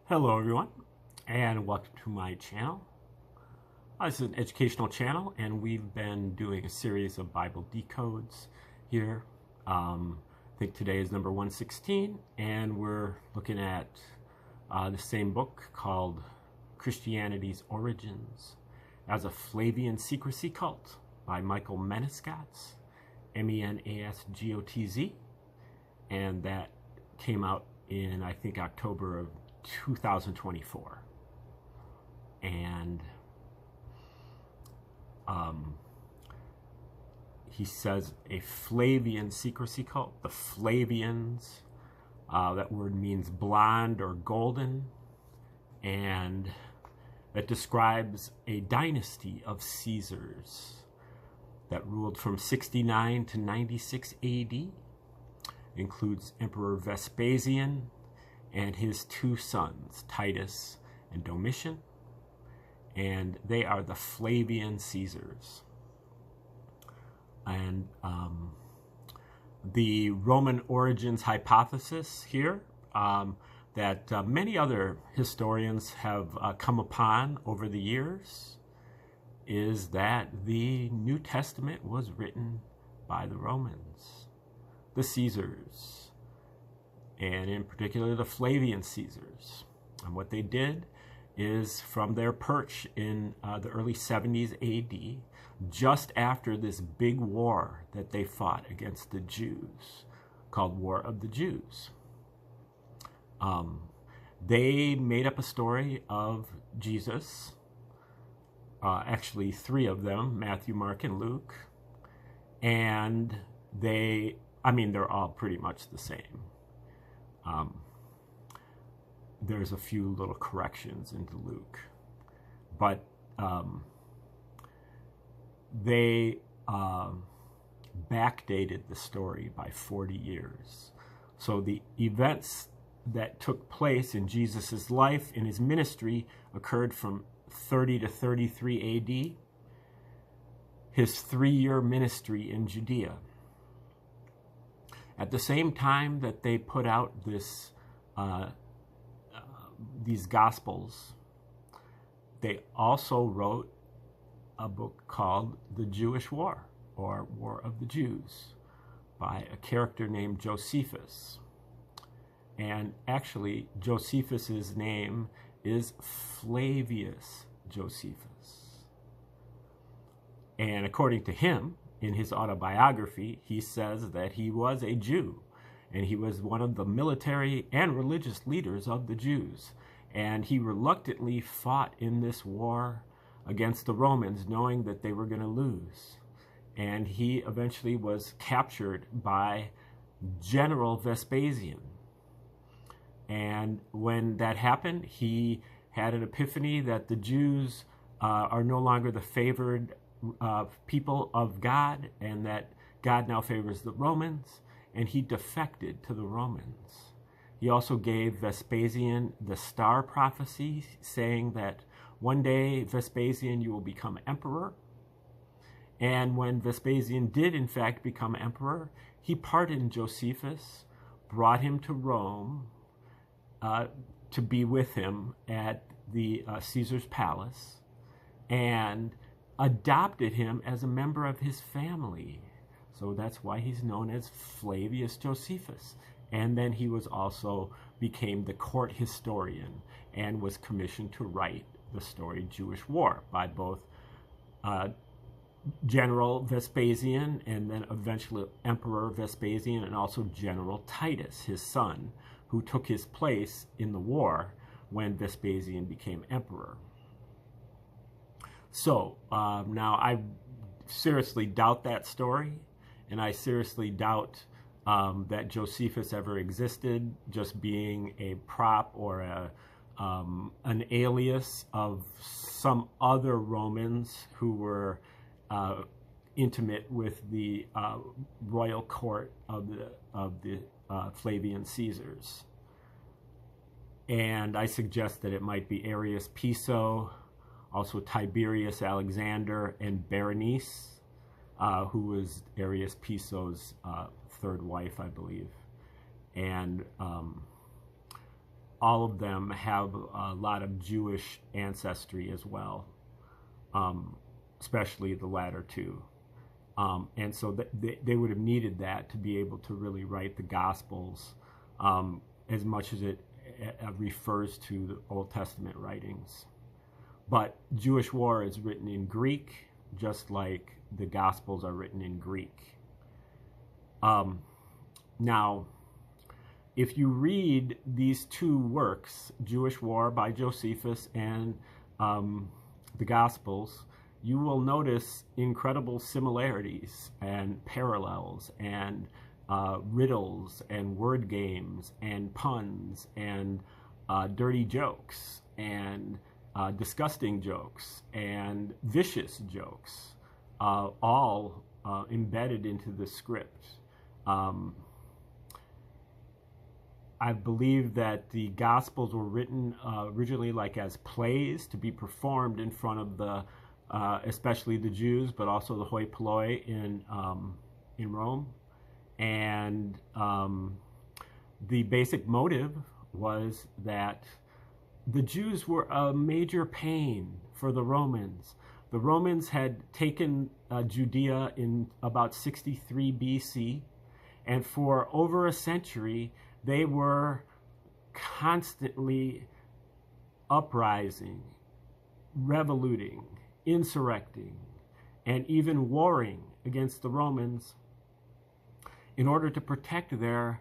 Hello everyone, and welcome to my channel. This is an educational channel, and we've been doing a series of Bible decodes here. I think today is number 116, and we're looking at the same book called Christianity's Origins as a Flavian Secrecy Cult by Michael Menescotz, Menasgotz, and that came out in, I think, October of 2024. And he says a Flavian secrecy cult. The Flavians, that word means blonde or golden, and that describes a dynasty of Caesars that ruled from 69 to 96 AD. Includes Emperor Vespasian and his two sons, Titus and Domitian, and they are the Flavian Caesars. And the Roman origins hypothesis here that many other historians have come upon over the years is that the New Testament was written by the Romans, the Caesars, and in particular the Flavian Caesars. And what they did is, from their perch in the early 70s AD, just after this big war that they fought against the Jews, called War of the Jews, they made up a story of Jesus, actually three of them, Matthew, Mark, and Luke, and they're all pretty much the same. There's a few little corrections into Luke, but they backdated the story by 40 years. So the events that took place in Jesus' life, in his ministry, occurred from 30 to 33 AD, his 3-year ministry in Judea. At the same time that they put out these Gospels, they also wrote a book called The Jewish War, or War of the Jews, by a character named Josephus. And actually, Josephus's name is Flavius Josephus. And according to him, in his autobiography, he says that he was a Jew, and he was one of the military and religious leaders of the Jews. And he reluctantly fought in this war against the Romans, knowing that they were going to lose. And he eventually was captured by General Vespasian. And when that happened, he had an epiphany that the Jews are no longer the favored people of God, and that God now favors the Romans, and he defected to the Romans. He also gave Vespasian the star prophecy, saying that one day, Vespasian, you will become emperor. And when Vespasian did in fact become emperor, he pardoned Josephus, brought him to Rome to be with him at the Caesar's palace, and adopted him as a member of his family. So that's why he's known as Flavius Josephus. And then he was also became the court historian and was commissioned to write the story Jewish War by both General Vespasian and then eventually Emperor Vespasian, and also General Titus, his son, who took his place in the war when Vespasian became emperor. So now I seriously doubt that story, and I seriously doubt that Josephus ever existed, just being a prop or an alias of some other Romans who were intimate with the royal court of the Flavian Caesars. And I suggest that it might be Arrius Piso, also Tiberius Alexander, and Berenice, who was Arrius Piso's third wife, I believe. And all of them have a lot of Jewish ancestry as well, especially the latter two. And so they would have needed that to be able to really write the Gospels, as much as it refers to the Old Testament writings. But Jewish War is written in Greek, just like the Gospels are written in Greek. Now, if you read these two works, Jewish War by Josephus and the Gospels, you will notice incredible similarities and parallels and riddles and word games and puns and dirty jokes and disgusting jokes and vicious jokes, all embedded into the script. I believe that the Gospels were written originally like as plays to be performed in front of the, especially the Jews, but also the hoi polloi in Rome. And the basic motive was that the Jews were a major pain for the Romans. The Romans had taken Judea in about 63 BC, and for over a century, they were constantly uprising, revoluting, insurrecting, and even warring against the Romans in order to protect their,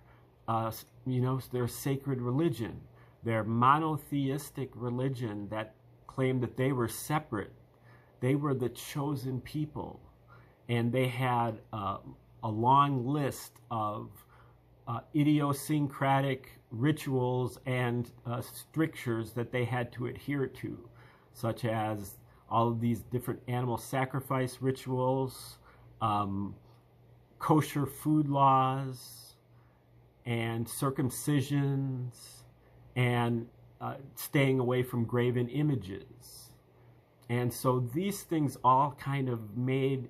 their sacred religion, their monotheistic religion that claimed that they were separate. They were the chosen people, and they had a long list of idiosyncratic rituals and strictures that they had to adhere to, such as all of these different animal sacrifice rituals, kosher food laws, and circumcisions, and staying away from graven images. And so these things all kind of made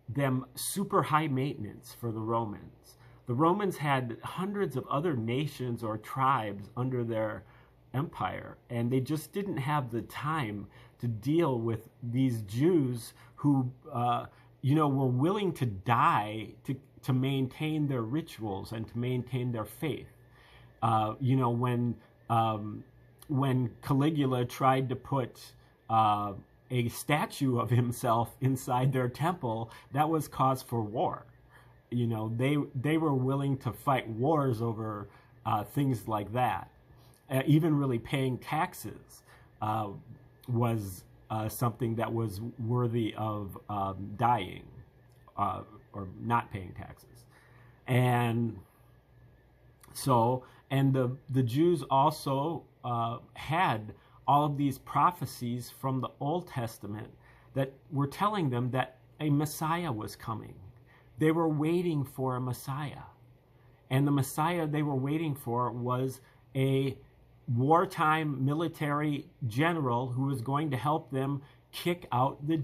them super high maintenance for the Romans. The Romans had hundreds of other nations or tribes under their empire, and they just didn't have the time to deal with these Jews who, were willing to die to maintain their rituals and to maintain their faith. When Caligula tried to put a statue of himself inside their temple, that was cause for war. They were willing to fight wars over things like that. Even really paying taxes was something that was worthy of dying or not paying taxes. And so, and the Jews also had all of these prophecies from the Old Testament that were telling them that a Messiah was coming. They were waiting for a Messiah. And the Messiah they were waiting for was a wartime military general who was going to help them kick out the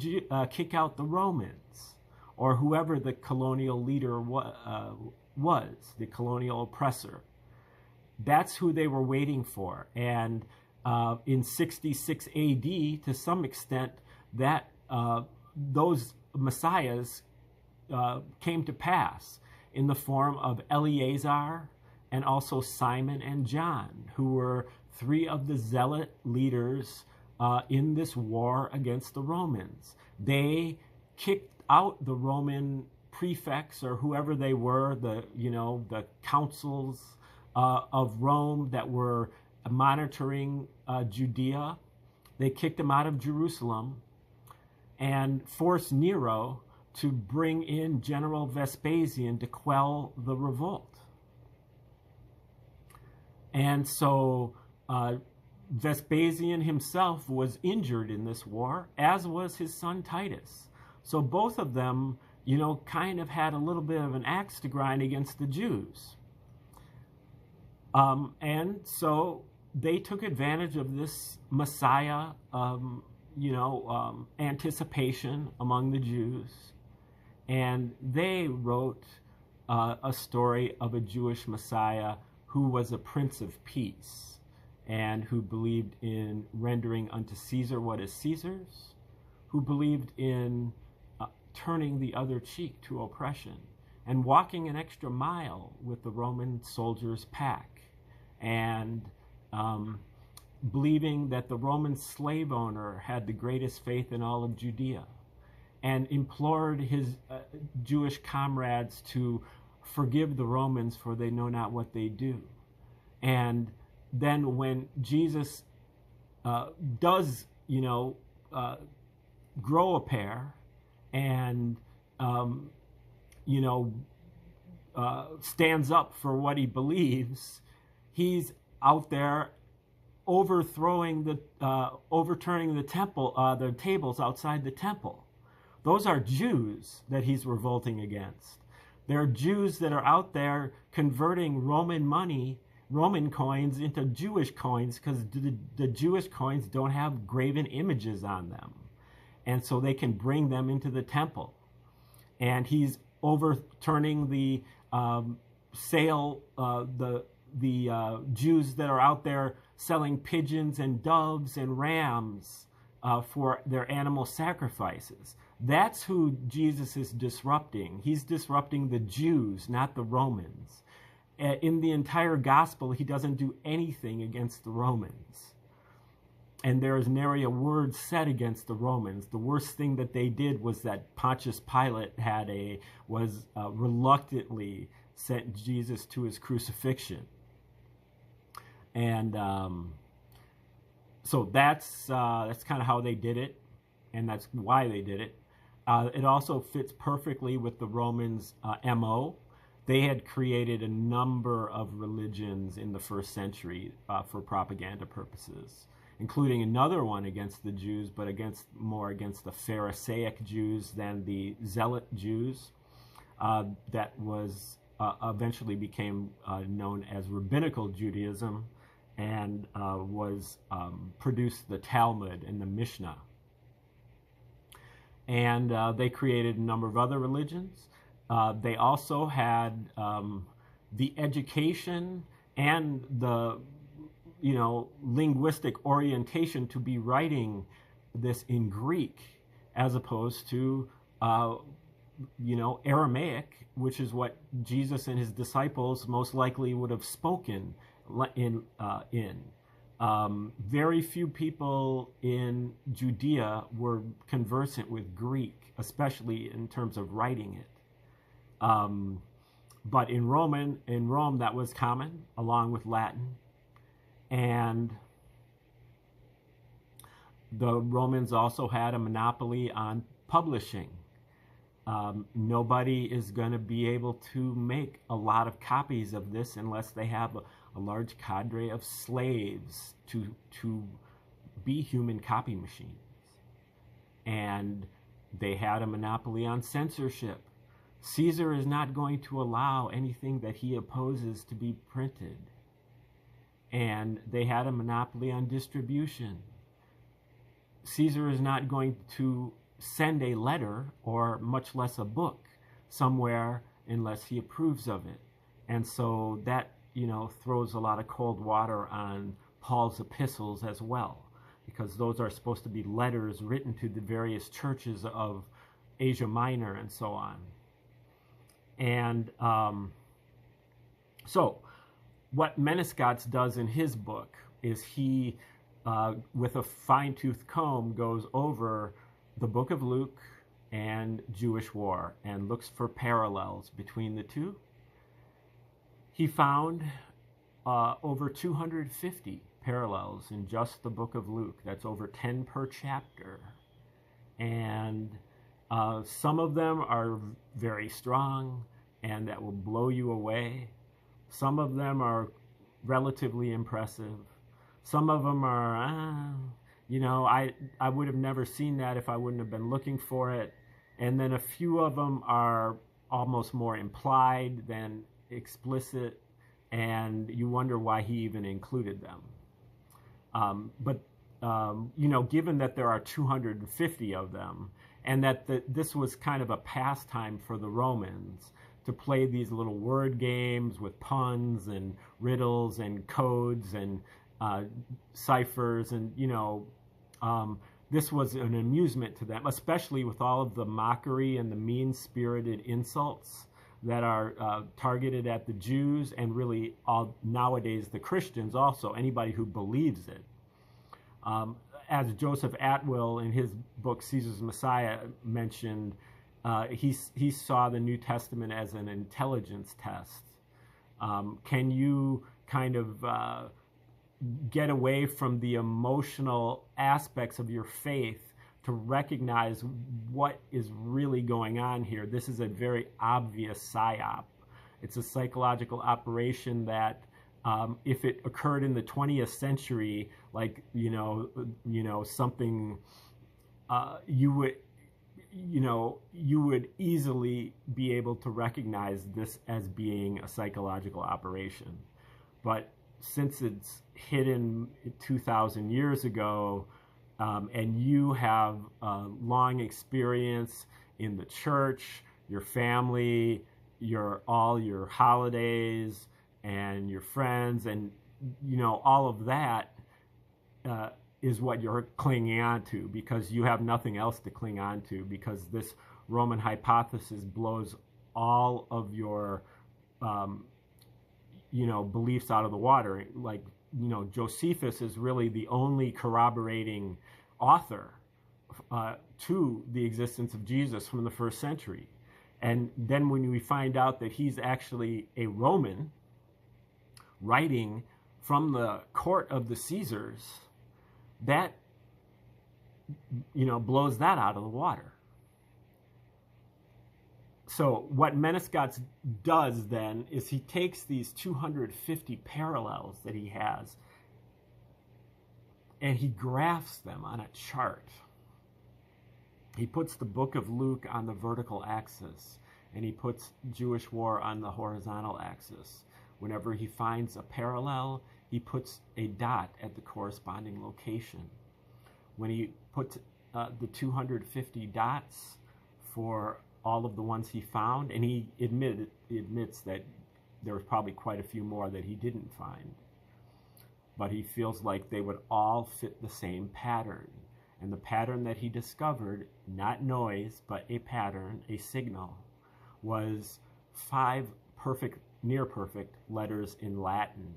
Romans, or whoever the colonial leader was, the colonial oppressor. That's who they were waiting for. And in 66 AD, to some extent, that those messiahs came to pass in the form of Eleazar and also Simon and John, who were three of the zealot leaders in this war against the Romans. They kicked out the Roman prefects, or whoever they were, the councils of Rome that were monitoring Judea. They kicked them out of Jerusalem and forced Nero to bring in General Vespasian to quell the revolt. And so Vespasian himself was injured in this war, as was his son Titus. So both of them, kind of had a little bit of an axe to grind against the Jews. And so they took advantage of this Messiah, anticipation among the Jews. And they wrote a story of a Jewish Messiah who was a Prince of Peace. and who believed in rendering unto Caesar what is Caesar's, who believed in turning the other cheek to oppression, and walking an extra mile with the Roman soldiers' pack, and believing that the Roman slave owner had the greatest faith in all of Judea, and implored his Jewish comrades to forgive the Romans, for they know not what they do. And then when Jesus does, grow a pair and, stands up for what he believes, he's out there overturning the temple, the tables outside the temple. Those are Jews that he's revolting against. There are Jews that are out there converting Roman money, Roman coins, into Jewish coins, because the Jewish coins don't have graven images on them. And so they can bring them into the temple. And he's overturning the Jews that are out there selling pigeons and doves and rams for their animal sacrifices. That's who Jesus is disrupting. He's disrupting the Jews, not the Romans. In the entire gospel, he doesn't do anything against the Romans. And there is nary a word said against the Romans. The worst thing that they did was that Pontius Pilate reluctantly sent Jesus to his crucifixion. And so that's kind of how they did it, and that's why they did it. It also fits perfectly with the Romans' MO. They had created a number of religions in the first century for propaganda purposes, including another one against the Jews, but more against the Pharisaic Jews than the Zealot Jews. That was eventually became known as Rabbinical Judaism, and produced the Talmud and the Mishnah. And they created a number of other religions. They also had the education and the linguistic orientation to be writing this in Greek, as opposed to Aramaic, which is what Jesus and his disciples most likely would have spoken in. Very few people in Judea were conversant with Greek, especially in terms of writing it. But in Rome, that was common, along with Latin. And the Romans also had a monopoly on publishing. Nobody is going to be able to make a lot of copies of this unless they have a large cadre of slaves to be human copy machines. And they had a monopoly on censorship. Caesar is not going to allow anything that he opposes to be printed. And they had a monopoly on distribution. Caesar is not going to send a letter, or much less a book, somewhere unless he approves of it. And so that, throws a lot of cold water on Paul's epistles as well, because those are supposed to be letters written to the various churches of Asia Minor and so on. And so what Menescats does in his book is he, with a fine-tooth comb, goes over the book of Luke and Jewish war and looks for parallels between the two. He found over 250 parallels in just the book of Luke. That's over 10 per chapter. And some of them are very strong and that will blow you away. Some of them are relatively impressive. Some of them are, I would have never seen that if I wouldn't have been looking for it. And then a few of them are almost more implied than explicit, and you wonder why he even included them. But given that there are 250 of them, and that this was kind of a pastime for the Romans to play these little word games with puns and riddles and codes and ciphers, and this was an amusement to them, especially with all of the mockery and the mean-spirited insults that are targeted at the Jews, and really nowadays the Christians also, anybody who believes it. As Joseph Atwill in his book Caesar's Messiah mentioned, he saw the New Testament as an intelligence test. Can you kind of get away from the emotional aspects of your faith to recognize what is really going on here? This is a very obvious psyop. It's a psychological operation that if it occurred in the 20th century, like something you would easily be able to recognize this as being a psychological operation. But since it's hidden 2,000 years ago, and you have long experience in the church, your family, all your holidays, and your friends, and all of that is what you're clinging on to, because you have nothing else to cling on to, because this Roman hypothesis blows all of your beliefs out of the water. Like, Josephus is really the only corroborating author to the existence of Jesus from the first century. And then when we find out that he's actually a Roman writing from the court of the Caesars, that blows that out of the water. So what Menescats does then is he takes these 250 parallels that he has and he graphs them on a chart. He puts the book of Luke on the vertical axis, and he puts Jewish war on the horizontal axis. Whenever he finds a parallel, he puts a dot at the corresponding location. When he puts the 250 dots for all of the ones he found, and he admits that there was probably quite a few more that he didn't find, but he feels like they would all fit the same pattern. And the pattern that he discovered, not noise, but a pattern, a signal, was 5 perfect, near perfect letters in Latin,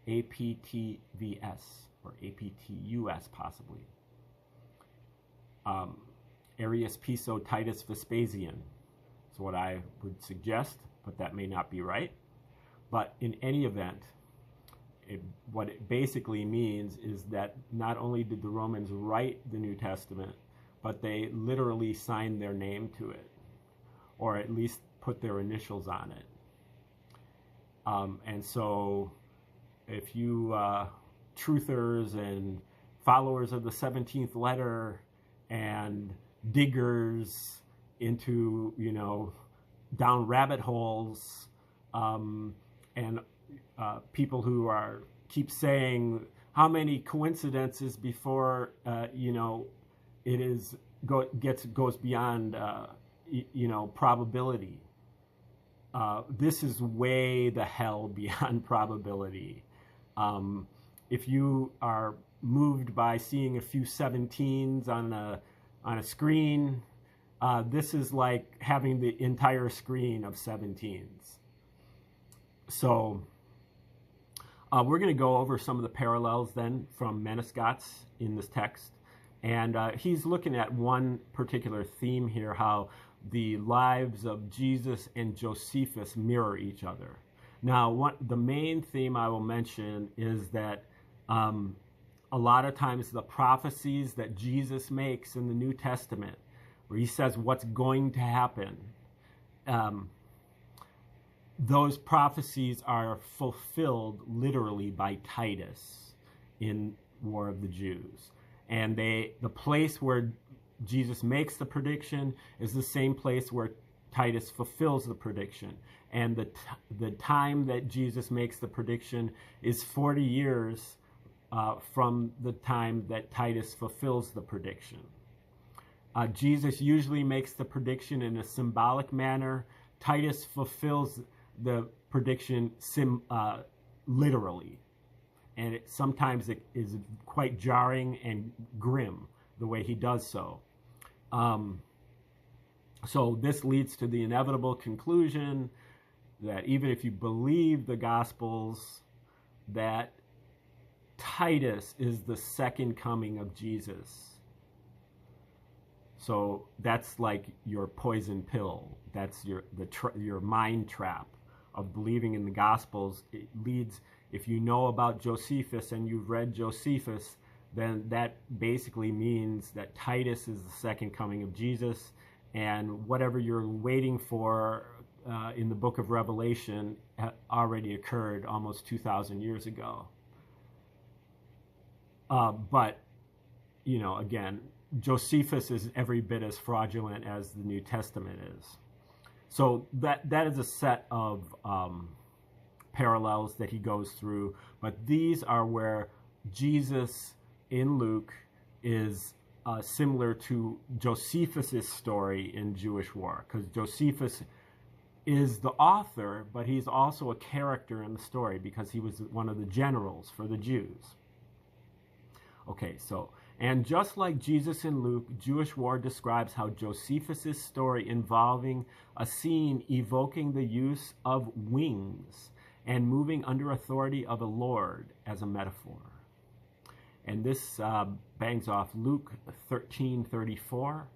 APTVS, or APTUS possibly. Arius Piso Titus Vespasian is what I would suggest, but that may not be right. But in any event, what it basically means is that not only did the Romans write the New Testament, but they literally signed their name to it, or at least put their initials on it. And so if you truthers and followers of the 17th letter and diggers into, down rabbit holes, and people who keep saying how many coincidences before it goes beyond probability. This is way the hell beyond probability. If you are moved by seeing a few 17s on a screen, this is like having the entire screen of 17s. So we're going to go over some of the parallels then from Menescats in this text. And he's looking at one particular theme here, how the lives of Jesus and Josephus mirror each other. Now, the main theme I will mention is that a lot of times the prophecies that Jesus makes in the New Testament, where he says what's going to happen, those prophecies are fulfilled literally by Titus in War of the Jews. And the place where Jesus makes the prediction is the same place where Titus fulfills the prediction. And the time that Jesus makes the prediction is 40 years from the time that Titus fulfills the prediction. Jesus usually makes the prediction in a symbolic manner. Titus fulfills the prediction literally. and sometimes it is quite jarring and grim the way he does so. So this leads to the inevitable conclusion that even if you believe the Gospels, that Titus is the second coming of Jesus. So that's like your poison pill. That's your mind trap of believing in the Gospels. It leads, if you know about Josephus and you've read Josephus, then that basically means that Titus is the second coming of Jesus, and whatever you're waiting for in the book of Revelation already occurred almost 2,000 years ago. But, you know, again, Josephus is every bit as fraudulent as the New Testament is. So that is a set of parallels that he goes through. But these are where Jesus in Luke is similar to Josephus's story in Jewish War, because Josephus is the author, but he's also a character in the story because he was one of the generals for the Jews. Okay, so, and just like Jesus in Luke, Jewish War describes how Josephus's story involving a scene evoking the use of wings and moving under authority of a lord as a metaphor. And this bangs off Luke 13:34.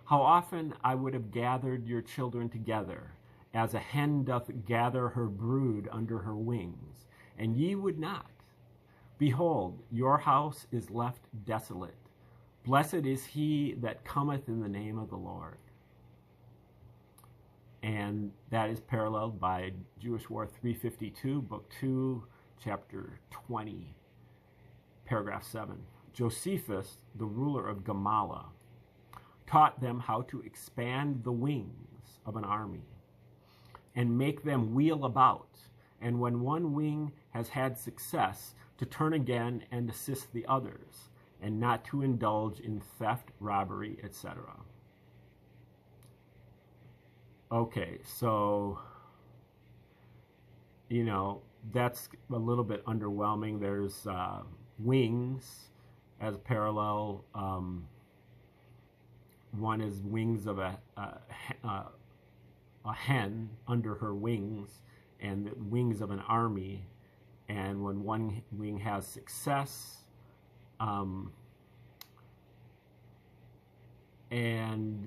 How often I would have gathered your children together, as a hen doth gather her brood under her wings, and ye would not. Behold, your house is left desolate. Blessed is he that cometh in the name of the Lord. And that is paralleled by Jewish War 352, Book 2, Chapter 20, Paragraph 7. Josephus, the ruler of Gamala, taught them how to expand the wings of an army and make them wheel about, and when one wing has had success, to turn again and assist the others, and not to indulge in theft, robbery, etc. Okay, so, you know, that's a little bit underwhelming. There's wings as parallel. One is wings of a hen under her wings, and the wings of an army. And when one wing has success, and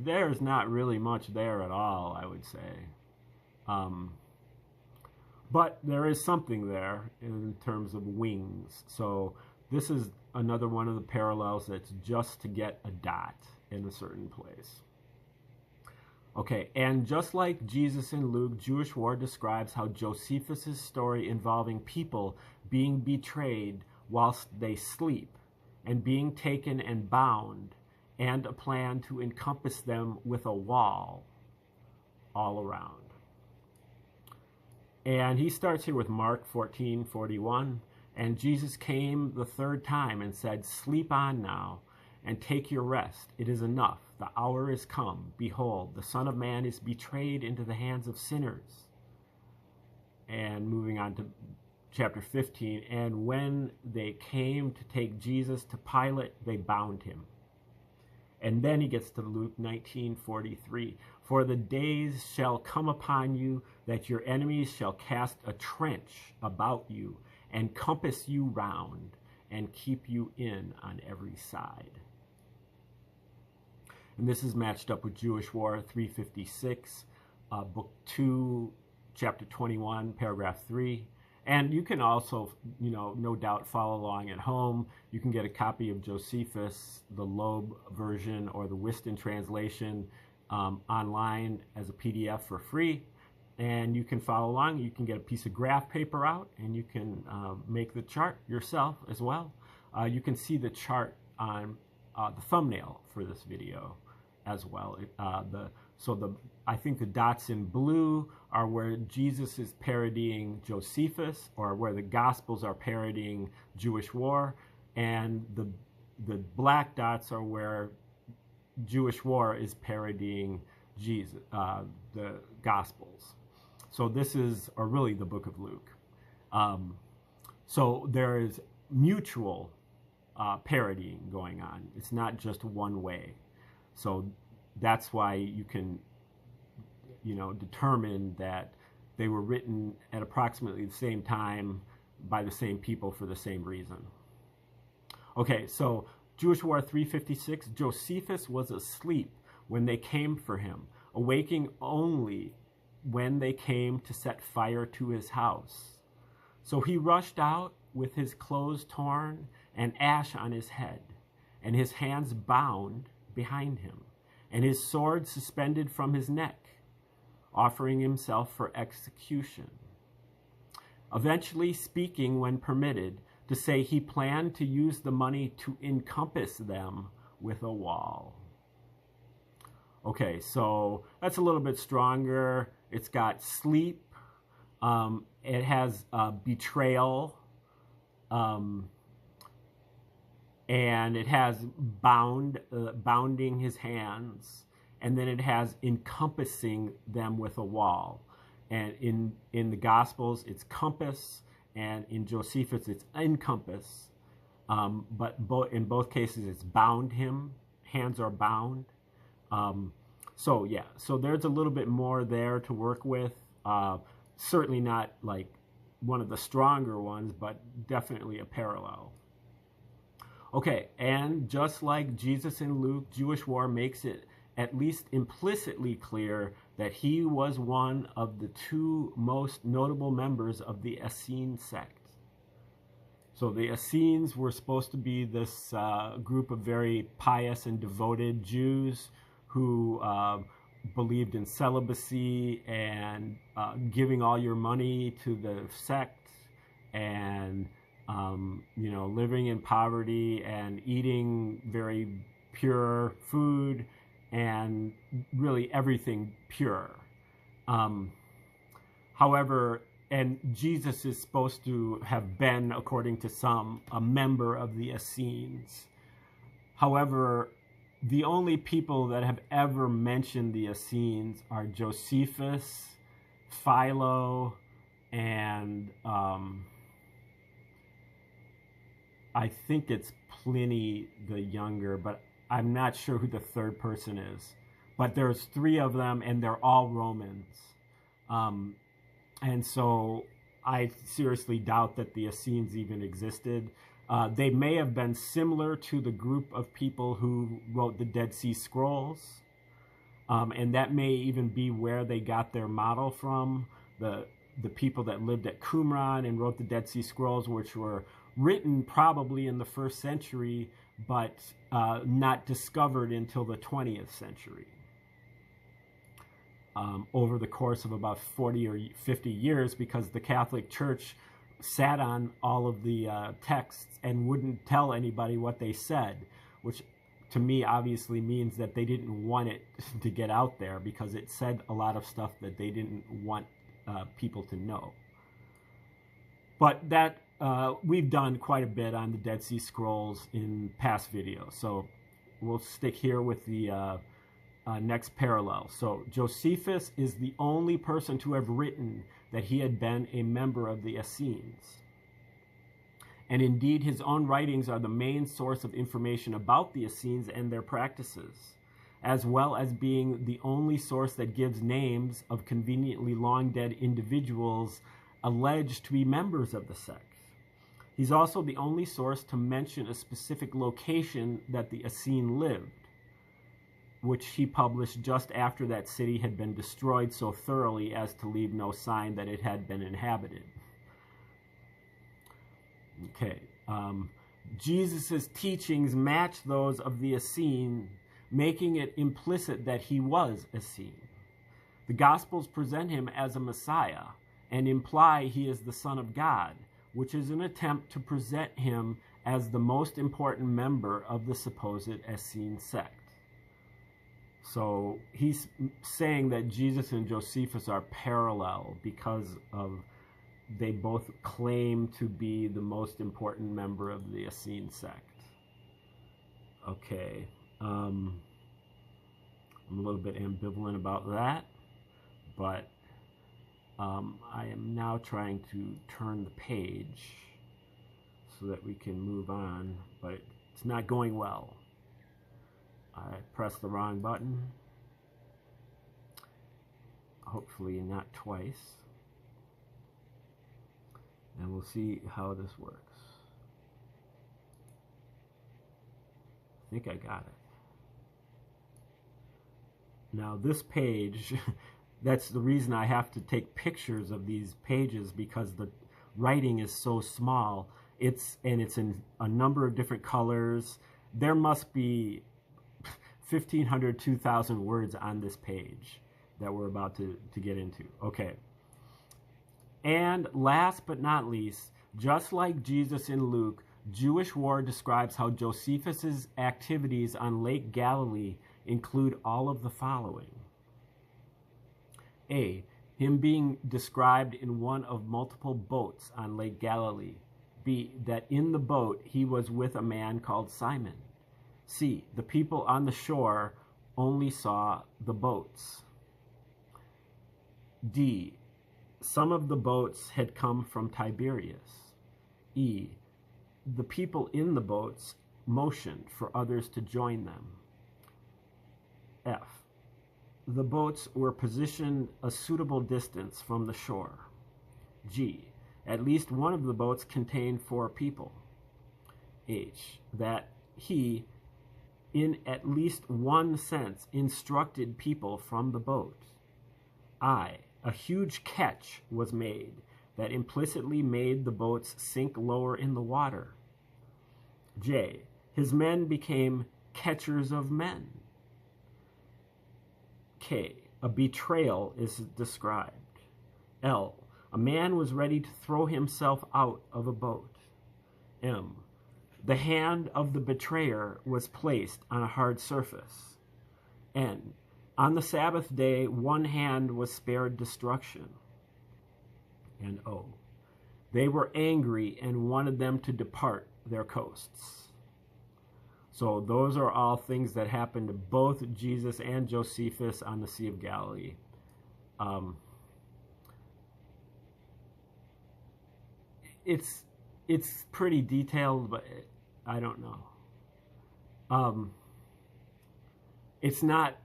there's not really much there at all, I would say. But there is something there in terms of wings. So this is another one of the parallels that's just to get a dot in a certain place. Okay, and just like Jesus in Luke, Jewish War describes how Josephus' story involving people being betrayed whilst they sleep and being taken and bound, and a plan to encompass them with a wall all around. And he starts here with Mark 14:41, and Jesus came the third time and said, sleep on now and take your rest. It is enough. The hour is come. Behold, the Son of Man is betrayed into the hands of sinners. And moving on to chapter 15, and when they came to take Jesus to Pilate, they bound him. And then he gets to Luke 19:43. For the days shall come upon you that your enemies shall cast a trench about you and compass you round and keep you in on every side. And this is matched up with Jewish War 356, Book 2, Chapter 21, Paragraph 3. And you can also, you know, no doubt follow along at home. You can get a copy of Josephus, the Loeb version, or the Whiston translation online as a PDF for free. And you can follow along. You can get a piece of graph paper out, and you can make the chart yourself as well. You can see the chart on the thumbnail for this video as well. I think the dots in blue are where Jesus is parodying Josephus, or where the Gospels are parodying Jewish War, and the black dots are where Jewish War is parodying Jesus, the Gospels. So this is, or really, the book of Luke. So there is mutual parodying going on. It's not just one way. So that's why you can, determine that they were written at approximately the same time by the same people for the same reason. Okay, so Jewish War 356, Josephus was asleep when they came for him, awaking only when they came to set fire to his house. So he rushed out with his clothes torn and ash on his head, and his hands bound behind him, and his sword suspended from his neck, offering himself for execution. Eventually speaking when permitted to say he planned to use the money to encompass them with a wall. Okay, so that's a little bit stronger. It's got sleep. It has betrayal. And it has bounding his hands. And then it has encompassing them with a wall. And in the Gospels, it's compass. And in Josephus, it's encompass. But in both cases, it's bound him. Hands are bound. So there's a little bit more there to work with. Certainly not like one of the stronger ones, but definitely a parallel. Okay, and just like Jesus in Luke, Jewish War makes it at least implicitly clear that he was one of the two most notable members of the Essene sect. So the Essenes were supposed to be this group of very pious and devoted Jews who believed in celibacy and giving all your money to the sect, and living in poverty and eating very pure food and really everything pure. However, and Jesus is supposed to have been, according to some, a member of the Essenes. However, the only people that have ever mentioned the Essenes are Josephus, Philo, and I think it's Pliny the Younger, but I'm not sure who the third person is. But there's three of them, and they're all Romans. And so I seriously doubt that the Essenes even existed. They may have been similar to the group of people who wrote the Dead Sea Scrolls. And that may even be where they got their model from. The people that lived at Qumran and wrote the Dead Sea Scrolls, which were written probably in the 1st century, but not discovered until the 20th century. Over the course of about 40 or 50 years, because the Catholic Church sat on all of the texts and wouldn't tell anybody what they said, which to me obviously means that they didn't want it to get out there, because it said a lot of stuff that they didn't want people to know. But that we've done quite a bit on the Dead Sea Scrolls in past videos, so we'll stick here with the next parallel. So Josephus is the only person to have written that he had been a member of the Essenes. And indeed, his own writings are the main source of information about the Essenes and their practices, as well as being the only source that gives names of conveniently long-dead individuals alleged to be members of the sect. He's also the only source to mention a specific location that the Essene lived, which he published just after that city had been destroyed so thoroughly as to leave no sign that it had been inhabited. Okay, Jesus' teachings match those of the Essene, making it implicit that he was Essene. The Gospels present him as a Messiah and imply he is the Son of God, which is an attempt to present him as the most important member of the supposed Essene sect. So he's saying that Jesus and Josephus are parallel because they both claim to be the most important member of the Essene sect. Okay, I'm a little bit ambivalent about that, but I am now trying to turn the page. so that we can move on, but it's not going well. I pressed the wrong button. Hopefully not twice. And we'll see how this works. I think I got it. Now this page, that's the reason I have to take pictures of these pages, because the writing is so small. It's in a number of different colors. There must be 1,500, 2,000 words on this page that we're about to get into. Okay. And last but not least, just like Jesus in Luke, Jewish war describes how Josephus's activities on Lake Galilee include all of the following. A, him being described in one of multiple boats on Lake Galilee. B, that in the boat he was with a man called Simon. C, the people on the shore only saw the boats. D, some of the boats had come from Tiberias. E, the people in the boats motioned for others to join them. F, the boats were positioned a suitable distance from the shore. G, at least one of the boats contained 4 people. H, that he, in at least one sense, instructed people from the boat. I, a huge catch was made that implicitly made the boats sink lower in the water. J, his men became catchers of men. K, a betrayal is described. L, a man was ready to throw himself out of a boat. M, the hand of the betrayer was placed on a hard surface. N, on the Sabbath day, one hand was spared destruction. And O, they were angry and wanted them to depart their coasts. So those are all things that happened to both Jesus and Josephus on the Sea of Galilee. It's pretty detailed, but I don't know. It's not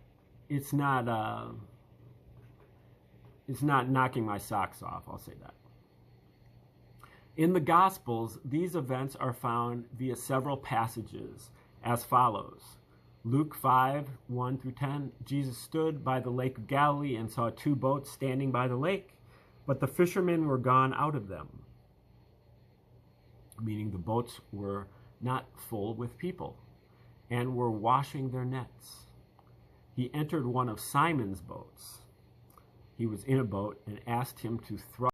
knocking my socks off, I'll say that. In the Gospels, these events are found via several passages as follows. Luke 5, 1 through 10, Jesus stood by the Lake of Galilee and saw 2 boats standing by the lake, but the fishermen were gone out of them, meaning the boats were not full with people, and were washing their nets. He entered one of Simon's boats. He was in a boat and asked him to throw